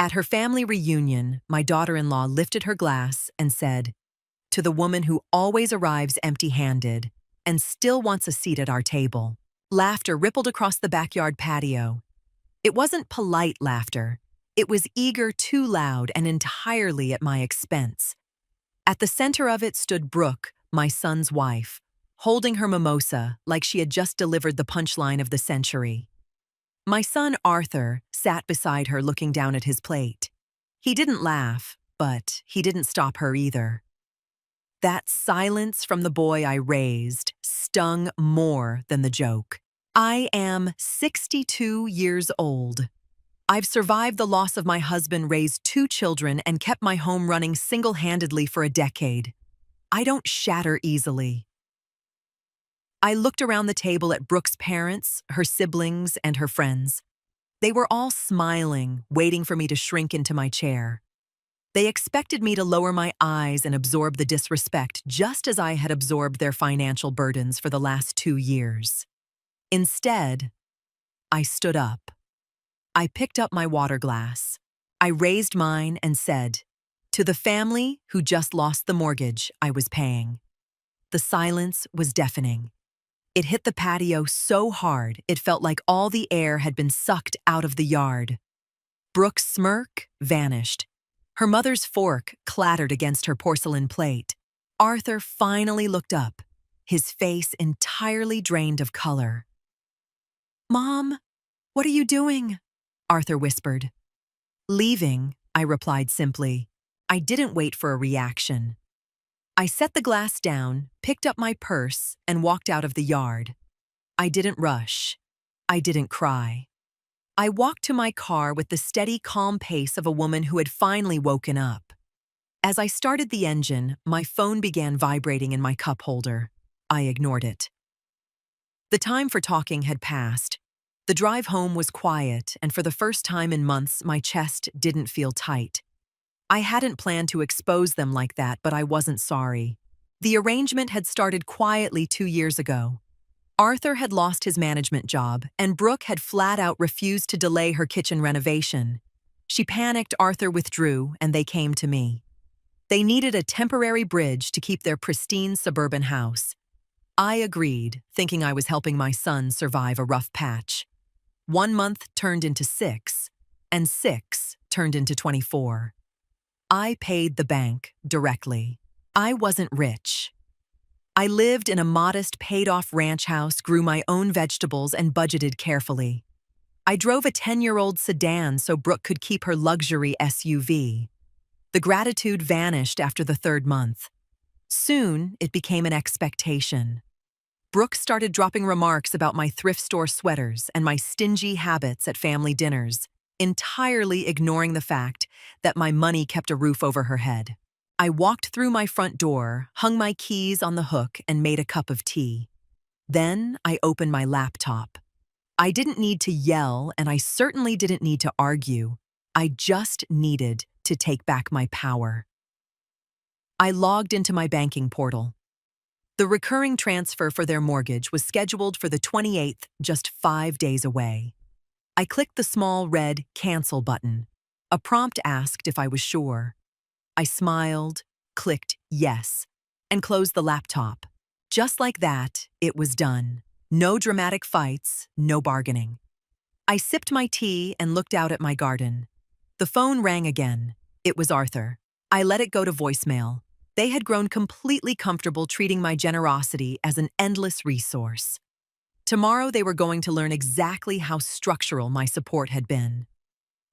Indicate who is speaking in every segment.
Speaker 1: At her family reunion, my daughter-in-law lifted her glass and said, "To the woman who always arrives empty-handed and still wants a seat at our table." Laughter rippled across the backyard patio. It wasn't polite laughter. It was eager, too loud, and entirely at my expense. At the center of it stood Brooke, my son's wife, holding her mimosa like she had just delivered the punchline of the century. My son Arthur sat beside her looking down at his plate. He didn't laugh, but he didn't stop her either. That silence from the boy I raised stung more than the joke. I am 62 years old. I've survived the loss of my husband, raised 2 children, and kept my home running single-handedly for a decade. I don't shatter easily. I looked around the table at Brooke's parents, her siblings, and her friends. They were all smiling, waiting for me to shrink into my chair. They expected me to lower my eyes and absorb the disrespect just as I had absorbed their financial burdens for the last 2 years. Instead, I stood up. I picked up my water glass. I raised mine and said, "To the family who just lost the mortgage I was paying." The silence was deafening. It hit the patio so hard it felt like all the air had been sucked out of the yard. Brooke's smirk vanished. Her mother's fork clattered against her porcelain plate. Arthur finally looked up, his face entirely drained of color. "Mom, what are you doing?" Arthur whispered. "Leaving," I replied simply. I didn't wait for a reaction. I set the glass down, picked up my purse, and walked out of the yard. I didn't rush. I didn't cry. I walked to my car with the steady, calm pace of a woman who had finally woken up. As I started the engine, my phone began vibrating in my cup holder. I ignored it. The time for talking had passed. The drive home was quiet, and for the first time in months, my chest didn't feel tight. I hadn't planned to expose them like that, but I wasn't sorry. The arrangement had started quietly 2 years ago. Arthur had lost his management job, and Brooke had flat out refused to delay her kitchen renovation. She panicked, Arthur withdrew, and they came to me. They needed a temporary bridge to keep their pristine suburban house. I agreed, thinking I was helping my son survive a rough patch. 1 month turned into 6, and 6 turned into 24. I paid the bank directly. I wasn't rich. I lived in a modest, paid-off ranch house, grew my own vegetables, and budgeted carefully. I drove a 10-year-old sedan so Brooke could keep her luxury SUV. The gratitude vanished after the 3rd month. Soon, it became an expectation. Brooke started dropping remarks about my thrift store sweaters and my stingy habits at family dinners, entirely ignoring the fact that my money kept a roof over her head. I walked through my front door, hung my keys on the hook, and made a cup of tea. Then I opened my laptop. I didn't need to yell, and I certainly didn't need to argue. I just needed to take back my power. I logged into my banking portal. The recurring transfer for their mortgage was scheduled for the 28th, just 5 days away. I clicked the small red cancel button. A prompt asked if I was sure. I smiled, clicked yes, and closed the laptop. Just like that, it was done. No dramatic fights, no bargaining. I sipped my tea and looked out at my garden. The phone rang again. It was Arthur. I let it go to voicemail. They had grown completely comfortable treating my generosity as an endless resource. Tomorrow they were going to learn exactly how structural my support had been.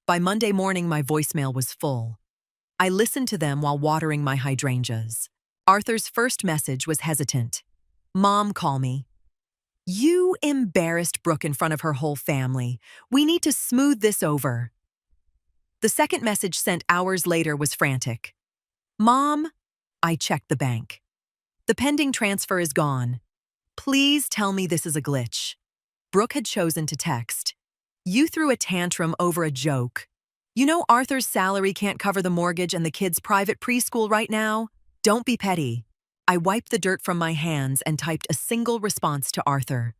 Speaker 1: By Monday morning, my voicemail was full. I listened to them while watering my hydrangeas. Arthur's first message was hesitant. "Mom, call me." "You embarrassed Brooke in front of her whole family. We need to smooth this over." The second message sent hours later was frantic. "Mom," I checked the bank. "The pending transfer is gone. Please tell me this is a glitch." Brooke had chosen to text. "You threw a tantrum over a joke. You know Arthur's salary can't cover the mortgage and the kids' private preschool right now? Don't be petty." I wiped the dirt from my hands and typed a single response to Arthur.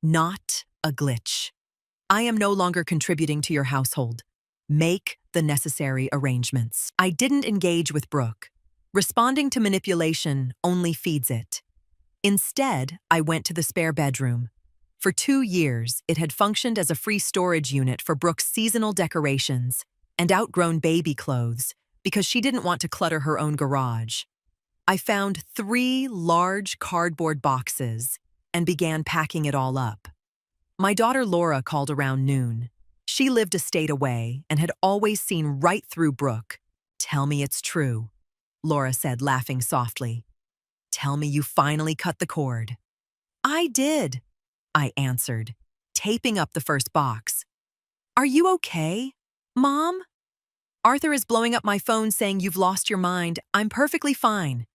Speaker 1: "Not a glitch. I am no longer contributing to your household. Make the necessary arrangements. I didn't engage with Brooke. Responding to manipulation only feeds it. Instead, I went to the spare bedroom. For 2 years, it had functioned as a free storage unit for Brooke's seasonal decorations and outgrown baby clothes because she didn't want to clutter her own garage. I found 3 large cardboard boxes and began packing it all up. My daughter Laura called around noon. She lived a state away and had always seen right through Brooke. "Tell me it's true," Laura said, laughing softly. "Tell me you finally cut the cord." "I did," I answered, taping up the first box. "Are you okay, Mom?" "Arthur is blowing up my phone saying you've lost your mind. I'm perfectly fine."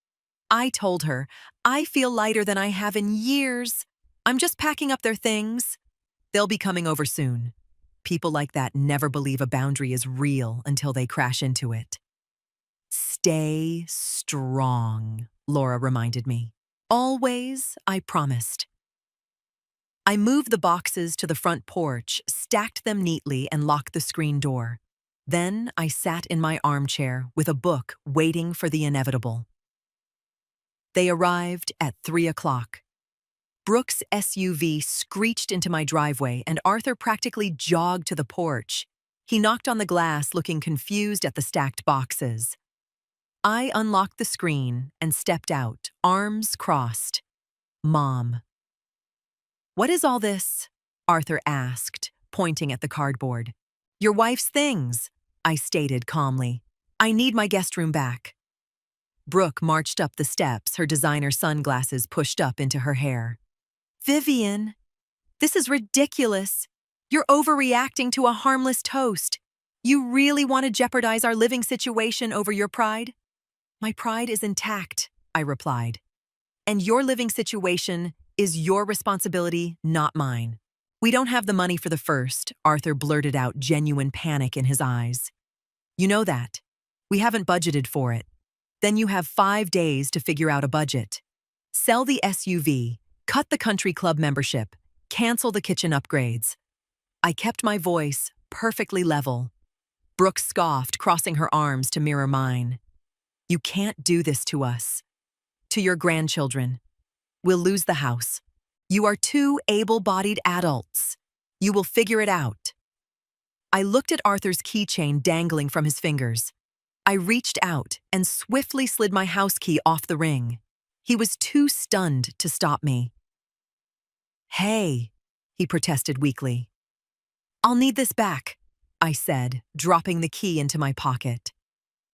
Speaker 1: I told her, "I feel lighter than I have in years. I'm just packing up their things. They'll be coming over soon." People like that never believe a boundary is real until they crash into it. "Stay strong," Laura reminded me. "Always," I promised. I moved the boxes to the front porch, stacked them neatly, and locked the screen door. Then I sat in my armchair with a book waiting for the inevitable. They arrived at 3 o'clock. Brooke's SUV screeched into my driveway and Arthur practically jogged to the porch. He knocked on the glass, looking confused at the stacked boxes. I unlocked the screen and stepped out, arms crossed. "Mom." "What is all this?" Arthur asked, pointing at the cardboard. "Your wife's things," I stated calmly. "I need my guest room back." Brooke marched up the steps, her designer sunglasses pushed up into her hair. "Vivian, this is ridiculous. You're overreacting to a harmless toast. You really want to jeopardize our living situation over your pride?" "My pride is intact," I replied. "And your living situation is your responsibility, not mine." "We don't have the money for the first," Arthur blurted out, genuine panic in his eyes. "You know that. We haven't budgeted for it. Then you have 5 days to figure out a budget. Sell the SUV, cut the country club membership, cancel the kitchen upgrades." I kept my voice perfectly level. Brooke scoffed, crossing her arms to mirror mine. "You can't do this to us. To your grandchildren. We'll lose the house. You are 2 able-bodied adults. You will figure it out." I looked at Arthur's keychain dangling from his fingers. I reached out and swiftly slid my house key off the ring. He was too stunned to stop me. "Hey," he protested weakly. "I'll need this back," I said, dropping the key into my pocket.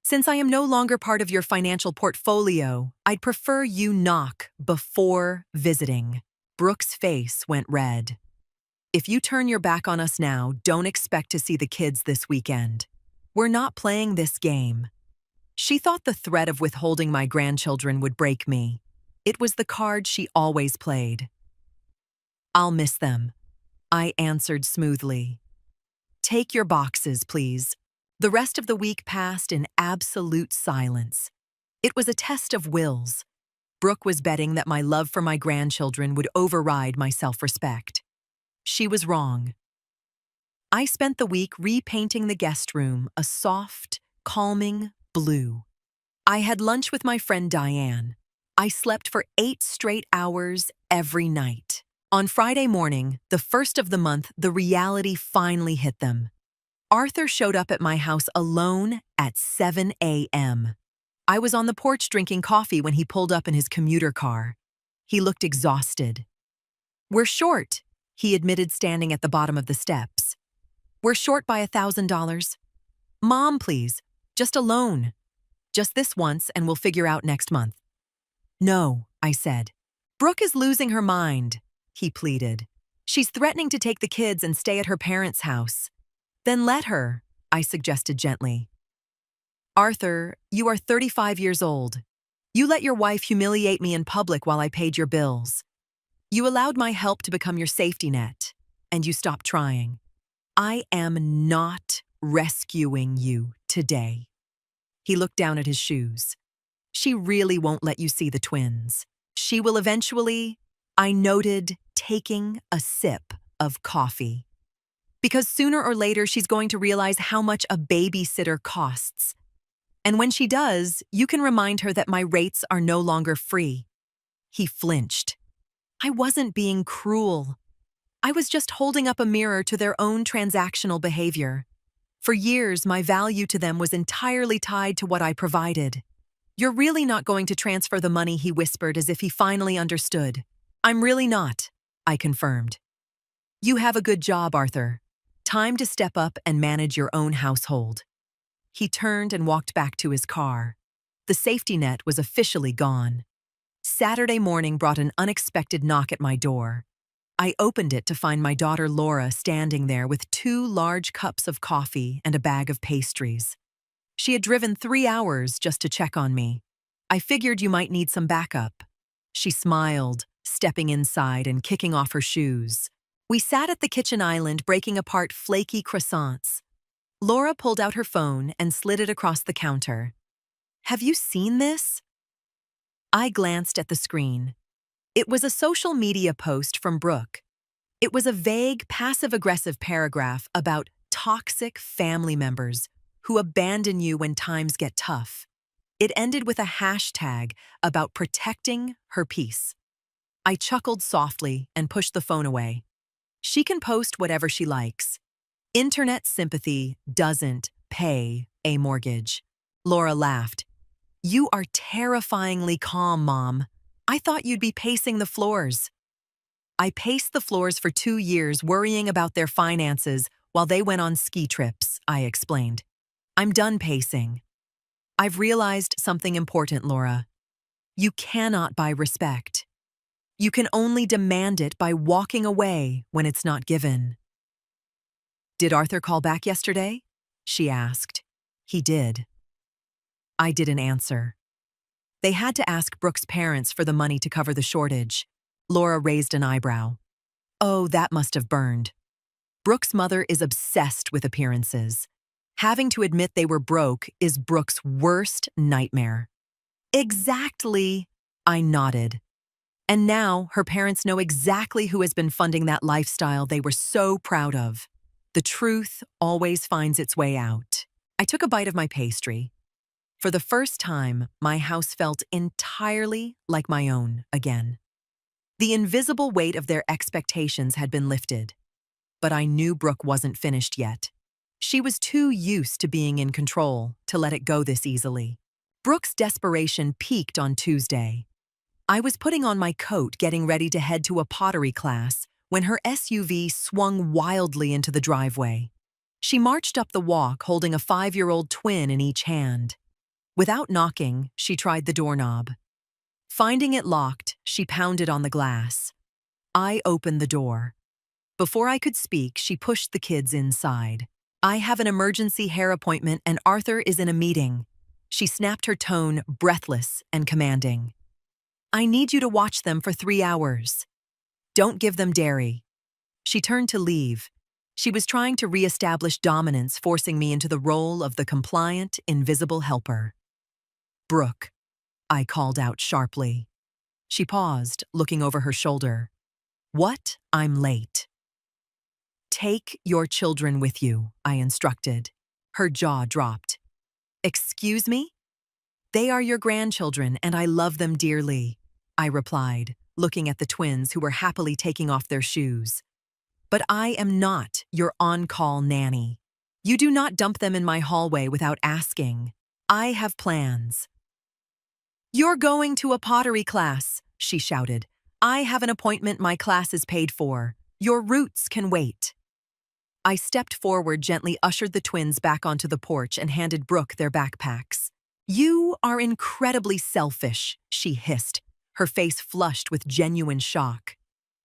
Speaker 1: "Since I am no longer part of your financial portfolio, I'd prefer you knock before visiting." Brooke's face went red. "If you turn your back on us now, don't expect to see the kids this weekend. We're not playing this game." She thought the threat of withholding my grandchildren would break me. It was the card she always played. "I'll miss them," I answered smoothly. "Take your boxes, please." The rest of the week passed in absolute silence. It was a test of wills. Brooke was betting that my love for my grandchildren would override my self-respect. She was wrong. I spent the week repainting the guest room a soft, calming blue. I had lunch with my friend Diane. I slept for 8 straight hours every night. On Friday morning, the first of the month, the reality finally hit them. Arthur showed up at my house alone at 7 a.m. I was on the porch drinking coffee when he pulled up in his commuter car. He looked exhausted. "We're short," he admitted, standing at the bottom of the steps. "We're short by $1,000. Mom, please, just a loan. Just this once and we'll figure out next month." "No," I said. "Brooke is losing her mind," he pleaded. "She's threatening to take the kids and stay at her parents' house." "Then let her," I suggested gently. "Arthur, you are 35 years old. You let your wife humiliate me in public while I paid your bills. You allowed my help to become your safety net, and you stopped trying. I am not rescuing you today." He looked down at his shoes. "She really won't let you see the twins. She will eventually," I noted, taking a sip of coffee. Because sooner or later she's going to realize how much a babysitter costs. And when she does, you can remind her that my rates are no longer free. He flinched. I wasn't being cruel. I was just holding up a mirror to their own transactional behavior. For years, my value to them was entirely tied to what I provided. You're really not going to transfer the money, he whispered as if he finally understood. I'm really not, I confirmed. You have a good job, Arthur. Time to step up and manage your own household. He turned and walked back to his car. The safety net was officially gone. Saturday morning brought an unexpected knock at my door. I opened it to find my daughter Laura standing there with 2 large cups of coffee and a bag of pastries. She had driven 3 hours just to check on me. I figured you might need some backup. She smiled, stepping inside and kicking off her shoes. We sat at the kitchen island breaking apart flaky croissants. Laura pulled out her phone and slid it across the counter. Have you seen this? I glanced at the screen. It was a social media post from Brooke. It was a vague, passive-aggressive paragraph about toxic family members who abandon you when times get tough. It ended with a hashtag about protecting her peace. I chuckled softly and pushed the phone away. She can post whatever she likes. Internet sympathy doesn't pay a mortgage. Laura laughed. You are terrifyingly calm, Mom. I thought you'd be pacing the floors. I paced the floors for 2 years worrying about their finances while they went on ski trips, I explained. I'm done pacing. I've realized something important, Laura. You cannot buy respect. You can only demand it by walking away when it's not given. Did Arthur call back yesterday? She asked. He did. I didn't answer. They had to ask Brooke's parents for the money to cover the shortage. Laura raised an eyebrow. Oh, that must have burned. Brooke's mother is obsessed with appearances. Having to admit they were broke is Brooke's worst nightmare. Exactly, I nodded. And now her parents know exactly who has been funding that lifestyle they were so proud of. The truth always finds its way out. I took a bite of my pastry. For the first time, my house felt entirely like my own again. The invisible weight of their expectations had been lifted. But I knew Brooke wasn't finished yet. She was too used to being in control to let it go this easily. Brooke's desperation peaked on Tuesday. I was putting on my coat, getting ready to head to a pottery class, when her SUV swung wildly into the driveway. She marched up the walk holding a 5-year-old twin in each hand. Without knocking, she tried the doorknob. Finding it locked, she pounded on the glass. I opened the door. Before I could speak, she pushed the kids inside. I have an emergency hair appointment and Arthur is in a meeting. She snapped her tone, breathless and commanding. I need you to watch them for 3 hours. Don't give them dairy. She turned to leave. She was trying to reestablish dominance, forcing me into the role of the compliant, invisible helper. Brooke, I called out sharply. She paused, looking over her shoulder. What? I'm late. Take your children with you, I instructed. Her jaw dropped. Excuse me? They are your grandchildren and I love them dearly, I replied, looking at the twins who were happily taking off their shoes. But I am not your on-call nanny. You do not dump them in my hallway without asking. I have plans. You're going to a pottery class, she shouted. I have an appointment my class is paid for. Your roots can wait. I stepped forward, gently ushered the twins back onto the porch and handed Brooke their backpacks. You are incredibly selfish, she hissed, her face flushed with genuine shock.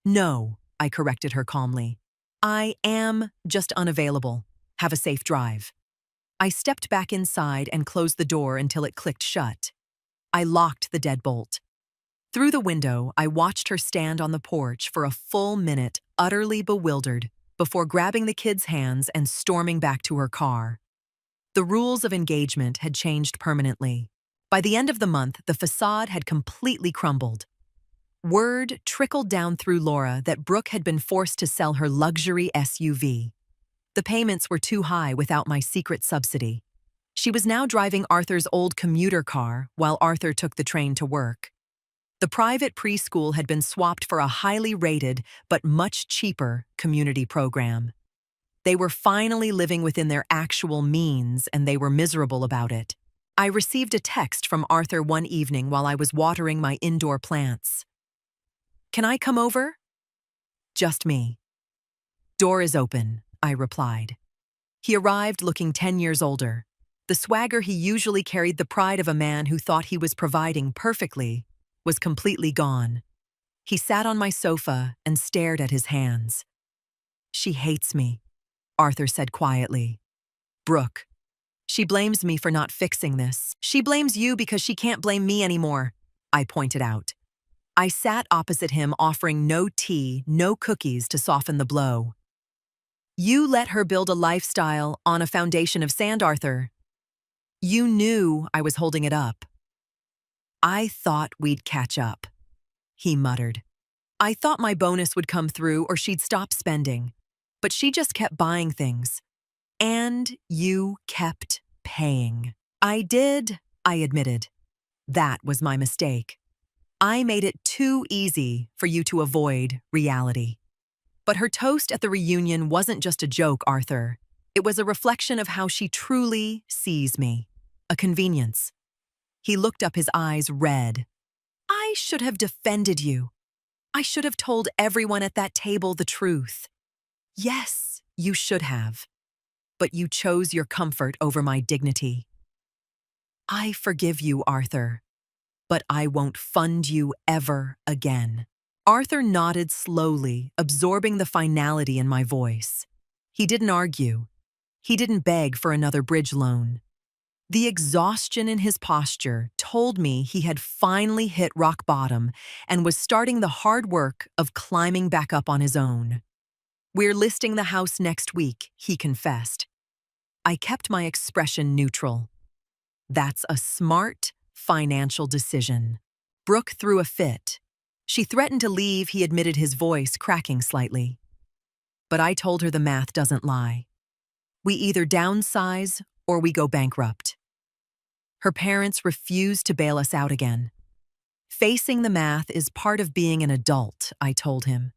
Speaker 1: No, I corrected her calmly. I am just unavailable. Have a safe drive. I stepped back inside and closed the door until it clicked shut. I locked the deadbolt. Through the window, I watched her stand on the porch for a full minute, utterly bewildered, before grabbing the kids' hands and storming back to her car. The rules of engagement had changed permanently. By the end of the month, the facade had completely crumbled. Word trickled down through Laura that Brooke had been forced to sell her luxury SUV. The payments were too high without my secret subsidy. She was now driving Arthur's old commuter car while Arthur took the train to work. The private preschool had been swapped for a highly rated but much cheaper community program. They were finally living within their actual means, and they were miserable about it. I received a text from Arthur one evening while I was watering my indoor plants. "Can I come over?" "Just me." "Door is open," I replied. He arrived looking 10 years older. The swagger he usually carried, the pride of a man who thought he was providing perfectly, was completely gone. He sat on my sofa and stared at his hands. "She hates me," Arthur said quietly. "Brooke. She blames me for not fixing this. She blames you because she can't blame me anymore," I pointed out. I sat opposite him, offering no tea, no cookies to soften the blow. "You let her build a lifestyle on a foundation of sand, Arthur. You knew I was holding it up." "I thought we'd catch up," he muttered. "I thought my bonus would come through or she'd stop spending. But she just kept buying things. And you kept paying." "I did," I admitted. "That was my mistake. I made it too easy for you to avoid reality." But her toast at the reunion wasn't just a joke, Arthur. It was a reflection of how she truly sees me. A convenience. He looked up, his eyes red. "I should have defended you. I should have told everyone at that table the truth." "Yes, you should have. But you chose your comfort over my dignity." "I forgive you, Arthur. But I won't fund you ever again." Arthur nodded slowly, absorbing the finality in my voice. He didn't argue. He didn't beg for another bridge loan. The exhaustion in his posture told me he had finally hit rock bottom and was starting the hard work of climbing back up on his own. "We're listing the house next week," he confessed. I kept my expression neutral. "That's a smart financial decision." Brooke threw a fit. She threatened to leave, he admitted, his voice cracking slightly. But I told her the math doesn't lie. We either downsize or we go bankrupt. Her parents refused to bail us out again. "Facing the math is part of being an adult," I told him.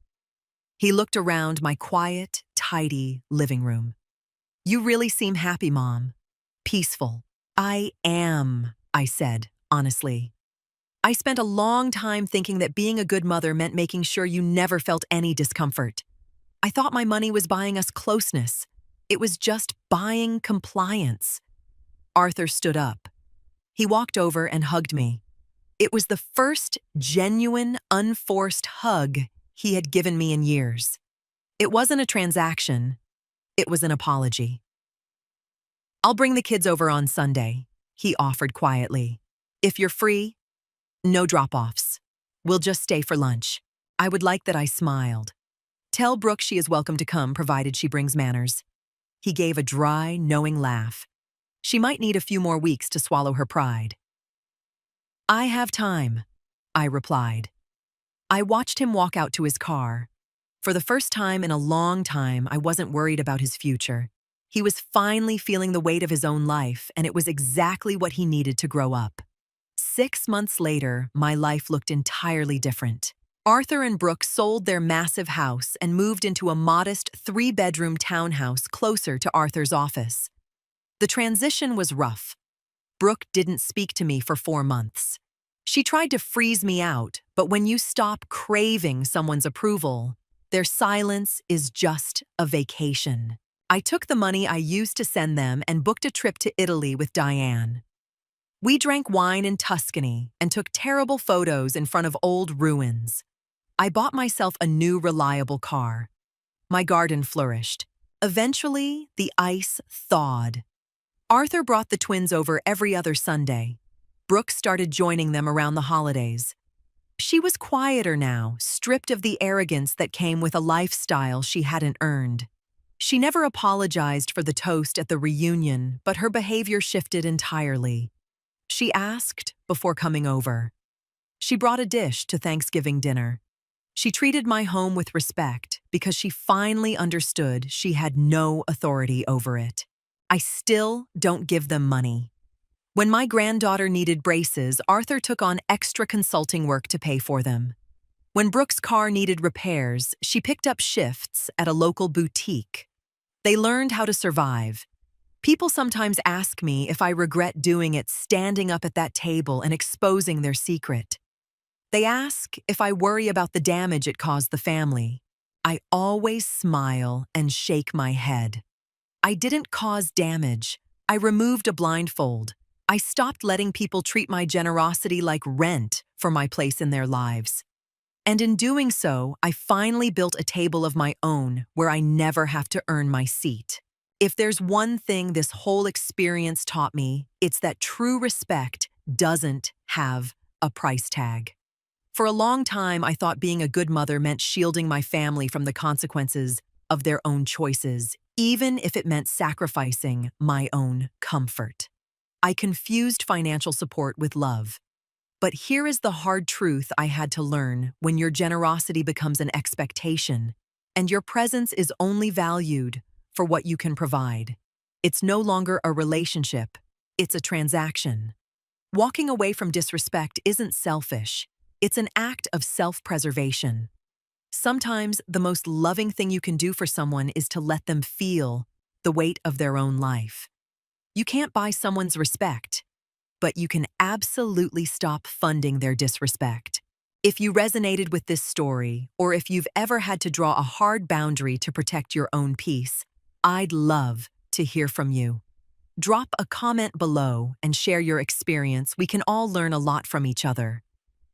Speaker 1: He looked around my quiet, tidy living room. "You really seem happy, Mom. Peaceful." "I am," I said, honestly. "I spent a long time thinking that being a good mother meant making sure you never felt any discomfort. I thought my money was buying us closeness. It was just buying compliance." Arthur stood up. He walked over and hugged me. It was the first genuine, unforced hug he had given me in years. It wasn't a transaction. It was an apology. "I'll bring the kids over on Sunday," he offered quietly. "If you're free, no drop-offs. We'll just stay for lunch." I would like that. I smiled. "Tell Brooke she is welcome to come, provided she brings manners." He gave a dry, knowing laugh. "She might need a few more weeks to swallow her pride." "I have time," I replied. I watched him walk out to his car. For the first time in a long time, I wasn't worried about his future. He was finally feeling the weight of his own life, and it was exactly what he needed to grow up. 6 months later, my life looked entirely different. Arthur and Brooke sold their massive house and moved into a modest 3-bedroom townhouse closer to Arthur's office. The transition was rough. Brooke didn't speak to me for 4 months. She tried to freeze me out, but when you stop craving someone's approval, their silence is just a vacation. I took the money I used to send them and booked a trip to Italy with Diane. We drank wine in Tuscany and took terrible photos in front of old ruins. I bought myself a new reliable car. My garden flourished. Eventually, the ice thawed. Arthur brought the twins over every other Sunday. Brooke started joining them around the holidays. She was quieter now, stripped of the arrogance that came with a lifestyle she hadn't earned. She never apologized for the toast at the reunion, but her behavior shifted entirely. She asked before coming over. She brought a dish to Thanksgiving dinner. She treated my home with respect because she finally understood she had no authority over it. I still don't give them money. When my granddaughter needed braces, Arthur took on extra consulting work to pay for them. When Brooke's car needed repairs, she picked up shifts at a local boutique. They learned how to survive. People sometimes ask me if I regret doing it, standing up at that table and exposing their secret. They ask if I worry about the damage it caused the family. I always smile and shake my head. I didn't cause damage. I removed a blindfold. I stopped letting people treat my generosity like rent for my place in their lives. And in doing so, I finally built a table of my own where I never have to earn my seat. If there's one thing this whole experience taught me, it's that true respect doesn't have a price tag. For a long time, I thought being a good mother meant shielding my family from the consequences of their own choices, even if it meant sacrificing my own comfort. I confused financial support with love. But here is the hard truth I had to learn: when your generosity becomes an expectation, and your presence is only valued for what you can provide, it's no longer a relationship, it's a transaction. Walking away from disrespect isn't selfish. It's an act of self-preservation. Sometimes the most loving thing you can do for someone is to let them feel the weight of their own life. You can't buy someone's respect, but you can absolutely stop funding their disrespect. If you resonated with this story, or if you've ever had to draw a hard boundary to protect your own peace, I'd love to hear from you. Drop a comment below and share your experience. We can all learn a lot from each other.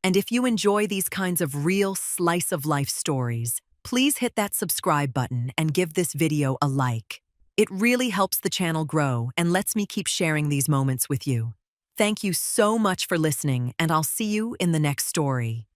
Speaker 1: And if you enjoy these kinds of real slice-of-life stories, please hit that subscribe button and give this video a like. It really helps the channel grow and lets me keep sharing these moments with you. Thank you so much for listening, and I'll see you in the next story.